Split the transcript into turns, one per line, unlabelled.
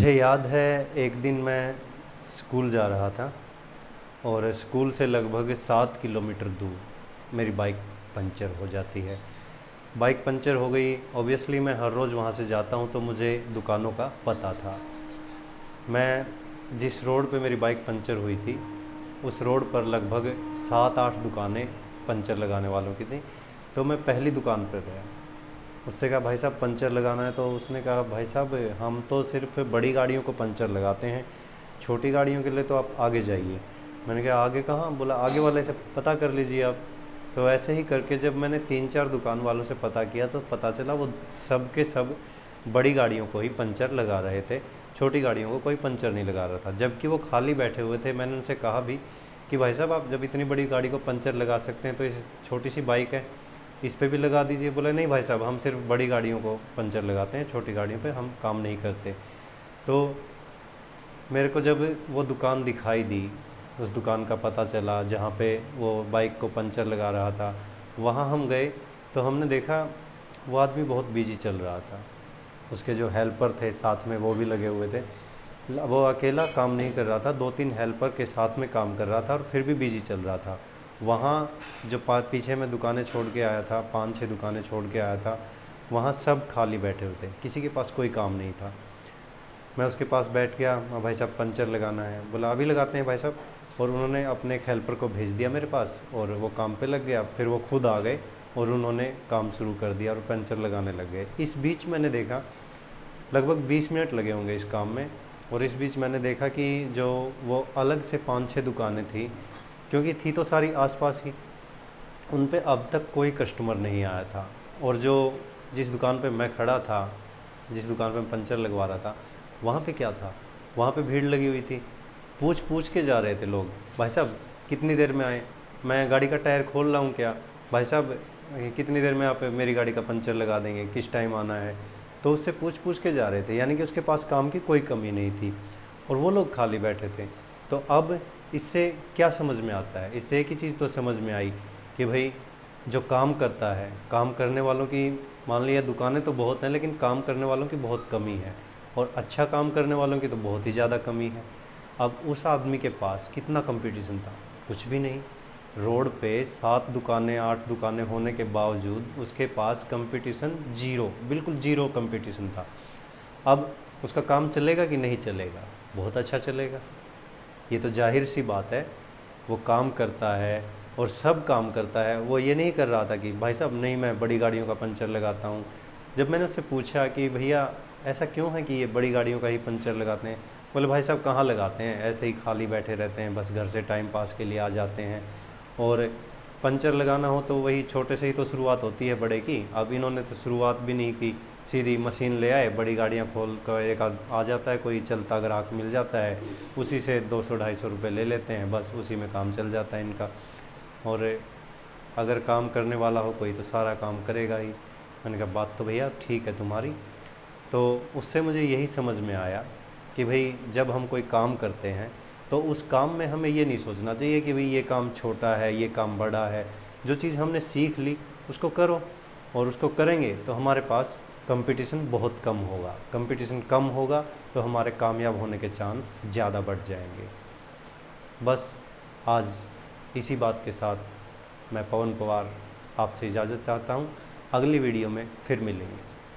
मुझे याद है एक दिन मैं स्कूल जा रहा था और स्कूल से लगभग 7 किलोमीटर दूर मेरी बाइक पंचर हो जाती है। बाइक पंचर हो गई। ऑब्वियसली मैं हर रोज़ वहाँ से जाता हूँ तो मुझे दुकानों का पता था। मैं जिस रोड पे मेरी बाइक पंचर हुई थी उस रोड पर लगभग 7-8 दुकानें पंचर लगाने वालों की थी। तो मैं पहली दुकान पर गया, उससे कहा भाई साहब पंचर लगाना है। तो उसने कहा भाई साहब हम तो सिर्फ बड़ी गाड़ियों को पंचर लगाते हैं, छोटी गाड़ियों के लिए तो आप आगे जाइए। मैंने कहा आगे कहाँ? बोला आगे वाले से पता कर लीजिए आप। तो ऐसे ही करके जब मैंने 3-4 दुकान वालों से पता किया तो पता चला वो सब के सब बड़ी गाड़ियों को ही पंचर लगा रहे थे, छोटी गाड़ियों को कोई पंचर नहीं लगा रहा था, जबकि वो खाली बैठे हुए थे। मैंने उनसे कहा भी कि भाई साहब आप जब इतनी बड़ी गाड़ी को पंचर लगा सकते हैं तो इस छोटी सी बाइक है इस पे भी लगा दीजिए। बोले नहीं भाई साहब हम सिर्फ बड़ी गाड़ियों को पंचर लगाते हैं, छोटी गाड़ियों पे हम काम नहीं करते। तो मेरे को जब वो दुकान दिखाई दी, उस दुकान का पता चला जहाँ पे वो बाइक को पंचर लगा रहा था, वहाँ हम गए तो हमने देखा वो आदमी बहुत बिजी चल रहा था। उसके जो हेल्पर थे साथ में वो भी लगे हुए थे। वो अकेला काम नहीं कर रहा था, 2-3 हेल्पर के साथ में काम कर रहा था और फिर भी बिजी चल रहा था। वहाँ जो पीछे मैं दुकानें छोड़ के आया था, 5-6 दुकानें छोड़ के आया था, वहाँ सब खाली बैठे हुए थे, किसी के पास कोई काम नहीं था। मैं उसके पास बैठ गया, हाँ भाई साहब पंचर लगाना है। बोला अभी लगाते हैं भाई साहब। और उन्होंने अपने एक हेल्पर को भेज दिया मेरे पास और वो काम पे लग गया। फिर वो खुद आ गए और उन्होंने काम शुरू कर दिया और पंचर लगाने लग गए। इस बीच मैंने देखा लगभग 20 मिनट लगे होंगे इस काम में। और इस बीच मैंने देखा कि जो वो अलग से 5-6 दुकानें थी, क्योंकि थी तो सारी आसपास ही, उन पे अब तक कोई कस्टमर नहीं आया था। और जो जिस दुकान पे मैं खड़ा था, जिस दुकान पे मैं पंचर लगवा रहा था, वहाँ पे क्या था, वहाँ पे भीड़ लगी हुई थी। पूछ पूछ के जा रहे थे लोग, भाई साहब कितनी देर में आए, मैं गाड़ी का टायर खोल रहा हूँ क्या, भाई साहब कितनी देर में आप मेरी गाड़ी का पंचर लगा देंगे, किस टाइम आना है। तो उससे पूछ पूछ के जा रहे थे, यानी कि उसके पास काम की कोई कमी नहीं थी और वो लोग खाली बैठे थे। तो अब इससे क्या समझ में आता है? इससे एक ही चीज़ तो समझ में आई कि भाई जो काम करता है, काम करने वालों की, मान लिया दुकानें तो बहुत हैं लेकिन काम करने वालों की बहुत कमी है, और अच्छा काम करने वालों की तो बहुत ही ज़्यादा कमी है। अब उस आदमी के पास कितना कंपटीशन था? कुछ भी नहीं। रोड पे 7 दुकानें 8 दुकानें होने के बावजूद उसके पास कंपटीशन जीरो, बिल्कुल जीरो कंपटीशन था। अब उसका काम चलेगा कि नहीं चलेगा? बहुत अच्छा चलेगा, ये तो जाहिर सी बात है। वो काम करता है और सब काम करता है। वो ये नहीं कर रहा था कि भाई साहब नहीं मैं बड़ी गाड़ियों का पंचर लगाता हूँ। जब मैंने उससे पूछा कि भैया ऐसा क्यों है कि ये बड़ी गाड़ियों का ही पंचर लगाते हैं, बोले भाई साहब कहाँ लगाते हैं, ऐसे ही खाली बैठे रहते हैं, बस घर से टाइम पास के लिए आ जाते हैं। और पंचर लगाना हो तो वही छोटे से ही तो शुरुआत होती है बड़े की। अब इन्होंने तो शुरुआत भी नहीं की, सीधी मशीन ले आए, बड़ी गाड़ियाँ खोल कर एक आ जाता है, कोई चलता ग्राहक मिल जाता है, उसी से 200-250 रुपये ले लेते हैं, बस उसी में काम चल जाता है इनका। और अगर काम करने वाला हो कोई तो सारा काम करेगा ही। मैंने कहा बात तो भैया ठीक है तुम्हारी। तो उससे मुझे यही समझ में आया कि भाई जब हम कोई काम करते हैं तो उस काम में हमें ये नहीं सोचना चाहिए कि भाई ये काम छोटा है, ये काम बड़ा है। जो चीज़ हमने सीख ली उसको करो, और उसको करेंगे तो हमारे पास कंपटीशन बहुत कम होगा। कंपटीशन कम होगा तो हमारे कामयाब होने के चांस ज़्यादा बढ़ जाएंगे। बस आज इसी बात के साथ मैं पवन पवार आपसे इजाज़त चाहता हूँ। अगली वीडियो में फिर मिलेंगे।